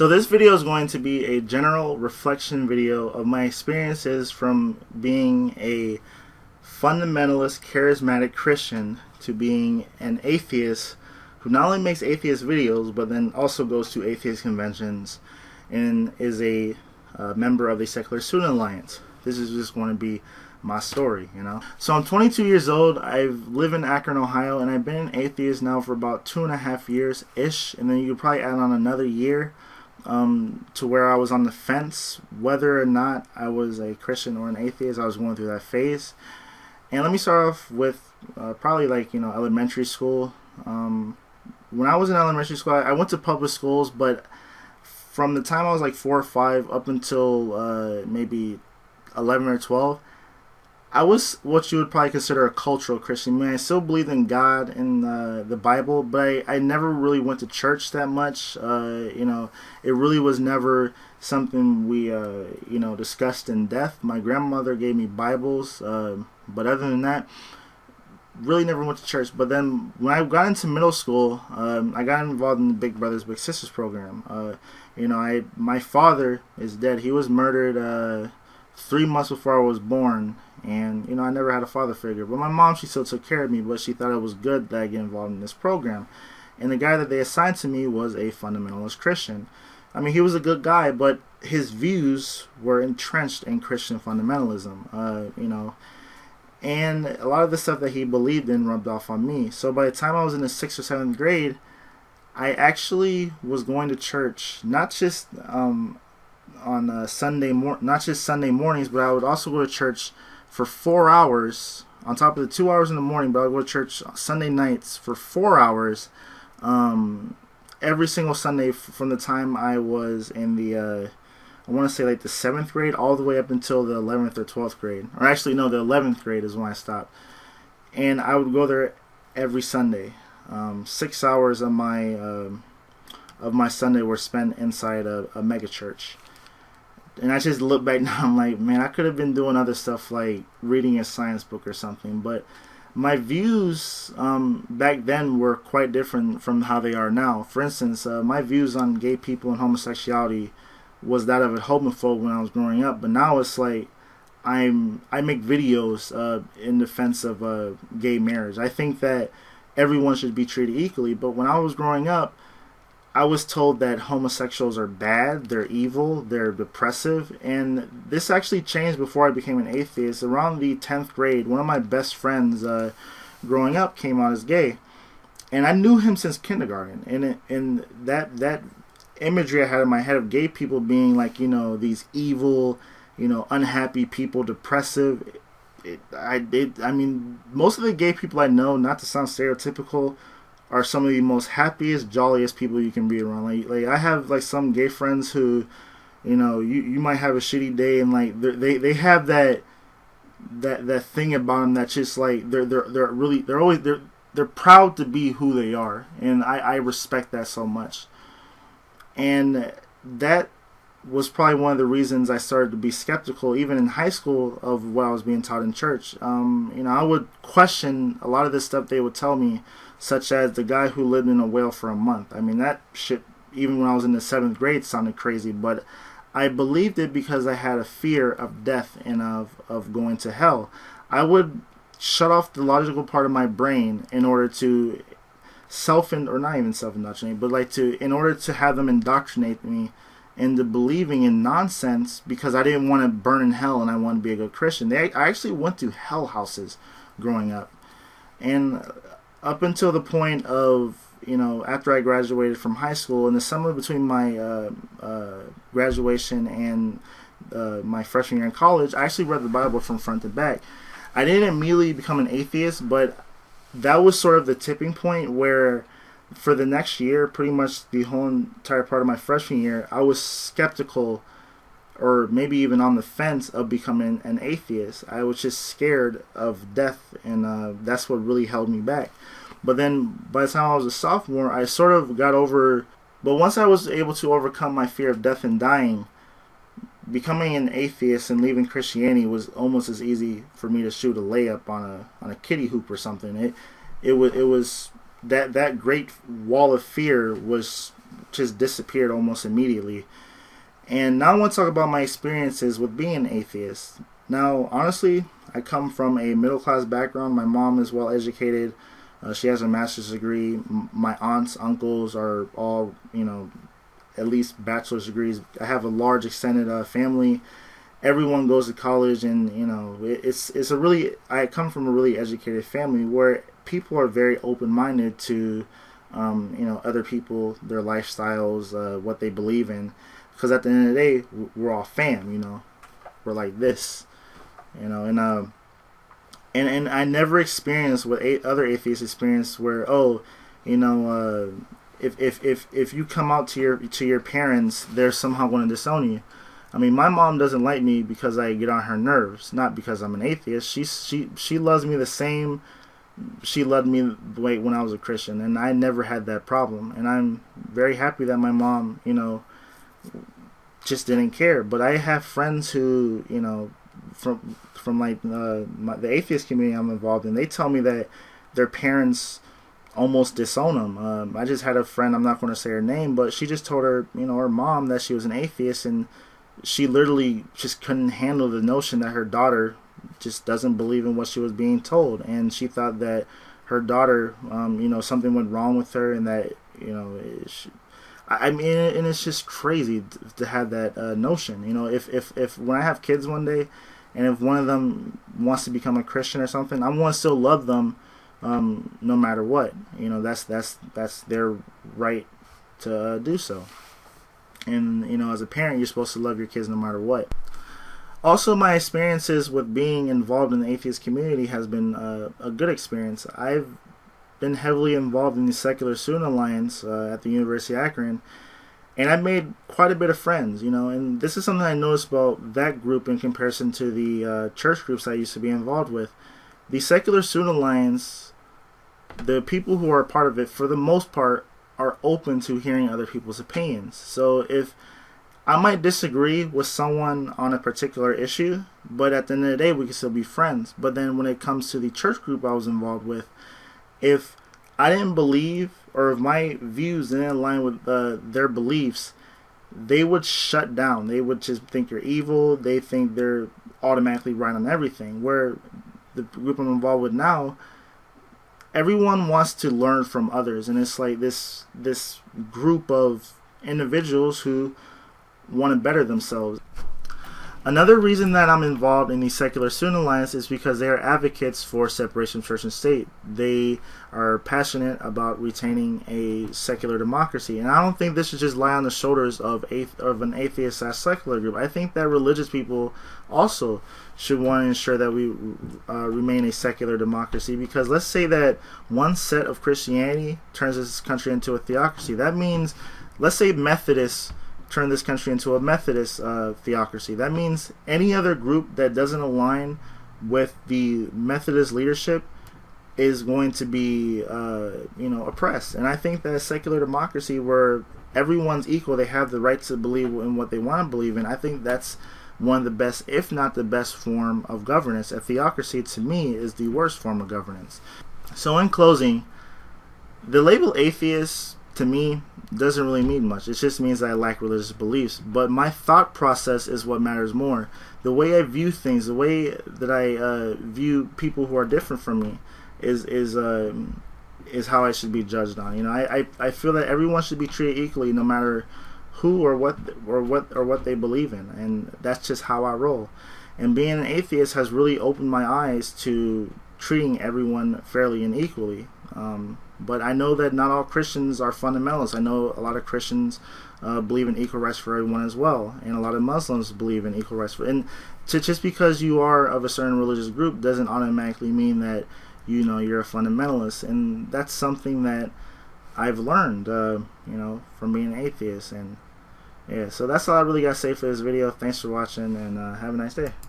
So this video is going to be a general reflection video of my experiences from being a fundamentalist, charismatic Christian to being an atheist who not only makes atheist videos, but then also goes to atheist conventions and is a member of the Secular Student Alliance. This is just going to be my story, you know. So I'm 22 years old. I live in Akron, Ohio, and I've been an atheist now for about 2.5 years-ish. And then you could probably add on another year to where I was on the fence whether or not I was a Christian or an atheist. I was going through that phase. And let me start off with probably elementary school. When I was in elementary school, I went to public schools, but from the time I was like 4 or 5 up until maybe 11 or 12, I was what you would probably consider a cultural Christian. I mean, I still believed in God and the Bible, but I never really went to church that much. It really was never something we discussed in depth. My grandmother gave me Bibles, but other than that, really never went to church. But then when I got into middle school, I got involved in the Big Brothers Big Sisters program. My father is dead. He was murdered 3 months before I was born. And, I never had a father figure. But my mom, she still took care of me, but she thought it was good that I get involved in this program. And the guy that they assigned to me was a fundamentalist Christian. I mean, he was a good guy, but his views were entrenched in Christian fundamentalism, And a lot of the stuff that he believed in rubbed off on me. So by the time I was in the 6th or 7th grade, I actually was going to church, not just on not just Sunday mornings, but I would also go to church for 4 hours on top of the 2 hours in the morning. But I would go to church Sunday nights for 4 hours every single Sunday from the time I was in the I want to say like the 7th grade all the way up until the 11th or 12th grade. Or actually, no, the 11th grade is when I stopped. And I would go there every Sunday. 6 hours of my Sunday were spent inside a mega church. And I just look back now, I'm like, man, I could have been doing other stuff like reading a science book or something. But my views back then were quite different from how they are now. For instance, my views on gay people and homosexuality was that of a homophobe when I was growing up. But now it's like I make videos in defense of gay marriage. I think that everyone should be treated equally. But when I was growing up, I was told that homosexuals are bad, they're evil, they're depressive, and this actually changed before I became an atheist. Around the 10th grade, one of my best friends growing up came out as gay, and I knew him since kindergarten, and that imagery I had in my head of gay people being like, these evil, unhappy people, depressive. I mean, most of the gay people I know, not to sound stereotypical, are some of the most happiest, jolliest people you can be around. Like I have like some gay friends who, you might have a shitty day and like they have that thing about them that's just like they're proud to be who they are, and I respect that so much. And that was probably one of the reasons I started to be skeptical, even in high school, of what I was being taught in church. I would question a lot of the stuff they would tell me, such as the guy who lived in a whale for a month. I mean, that shit, even when I was in the 7th grade, sounded crazy, but I believed it because I had a fear of death and of going to hell. I would shut off the logical part of my brain in order to in order to have them indoctrinate me into believing in nonsense, because I didn't want to burn in hell and I wanted to be a good Christian. I actually went to hell houses growing up. And up until the point of, after I graduated from high school, in the summer between my graduation and my freshman year in college, I actually read the Bible from front to back. I didn't immediately become an atheist, but that was sort of the tipping point where for the next year, pretty much the whole entire part of my freshman year, I was skeptical, or maybe even on the fence, of becoming an atheist. I was just scared of death, and that's what really held me back. But then by the time I was a sophomore, I sort of got over. But once I was able to overcome my fear of death and dying, becoming an atheist and leaving Christianity was almost as easy for me to shoot a layup on a kiddie hoop or something. It was that great wall of fear was just disappeared almost immediately. And now I want to talk about my experiences with being an atheist. Now, honestly, I come from a middle-class background. My mom is well-educated. She has a master's degree. My aunts, uncles are all, at least bachelor's degrees. I have a large extended family. Everyone goes to college, and I come from a really educated family where people are very open-minded to other people, their lifestyles, what they believe in, because at the end of the day, we're all fam. We're like this, and I never experienced what other atheists experience, where if you come out to your parents, they're somehow going to disown you. I mean, my mom doesn't like me because I get on her nerves, not because I'm an atheist. She loves me the same she loved me when I was a Christian, and I never had that problem. And I'm very happy that my mom, just didn't care. But I have friends who, from like the atheist community I'm involved in, they tell me that their parents almost disown them. I just had a friend, I'm not going to say her name, but she just told her, her mom that she was an atheist, and she literally just couldn't handle the notion that her daughter just doesn't believe in what she was being told, and she thought that her daughter, something went wrong with her, and that, and it's just crazy to have that notion. If when I have kids one day, and if one of them wants to become a Christian or something, I want to still love them, no matter what. That's their right to do so. And as a parent, you're supposed to love your kids no matter what. Also, my experiences with being involved in the atheist community has been a good experience. I've been heavily involved in the Secular Student Alliance at the University of Akron, and I've made quite a bit of friends, and this is something I noticed about that group in comparison to the church groups I used to be involved with. The Secular Student Alliance, the people who are a part of it, for the most part, are open to hearing other people's opinions. So if I might disagree with someone on a particular issue, but at the end of the day, we can still be friends. But then when it comes to the church group I was involved with, if I didn't believe, or if my views didn't align with their beliefs, they would shut down. They would just think you're evil. They think they're automatically right on everything. Where the group I'm involved with now, everyone wants to learn from others, and it's like this group of individuals who want to better themselves. Another reason that I'm involved in the Secular Student Alliance is because they are advocates for separation of church and state. They are passionate about retaining a secular democracy, and I don't think this should just lie on the shoulders of an atheist/secular group. I think that religious people also should want to ensure that we remain a secular democracy, because let's say that one set of Christianity turns this country into a theocracy. That means, let's say Methodists turn this country into a Methodist theocracy. That means any other group that doesn't align with the Methodist leadership is going to be oppressed. And I think that a secular democracy where everyone's equal, they have the right to believe in what they want to believe in, I think that's one of the best, if not the best, form of governance. A theocracy, to me, is the worst form of governance. So in closing, the label atheist, to me, doesn't really mean much. It just means that I lack religious beliefs. But my thought process is what matters more. The way I view things, the way that I view people who are different from me, is how I should be judged on. I feel that everyone should be treated equally, no matter who or what they believe in, and that's just how I roll. And being an atheist has really opened my eyes to treating everyone fairly and equally. But I know that not all Christians are fundamentalists. I know a lot of Christians believe in equal rights for everyone as well, and a lot of Muslims believe in equal rights and just because you are of a certain religious group doesn't automatically mean that you're a fundamentalist. And that's something that I've learned from being an atheist. And yeah, so that's all I really got to say for this video. Thanks for watching, and have a nice day.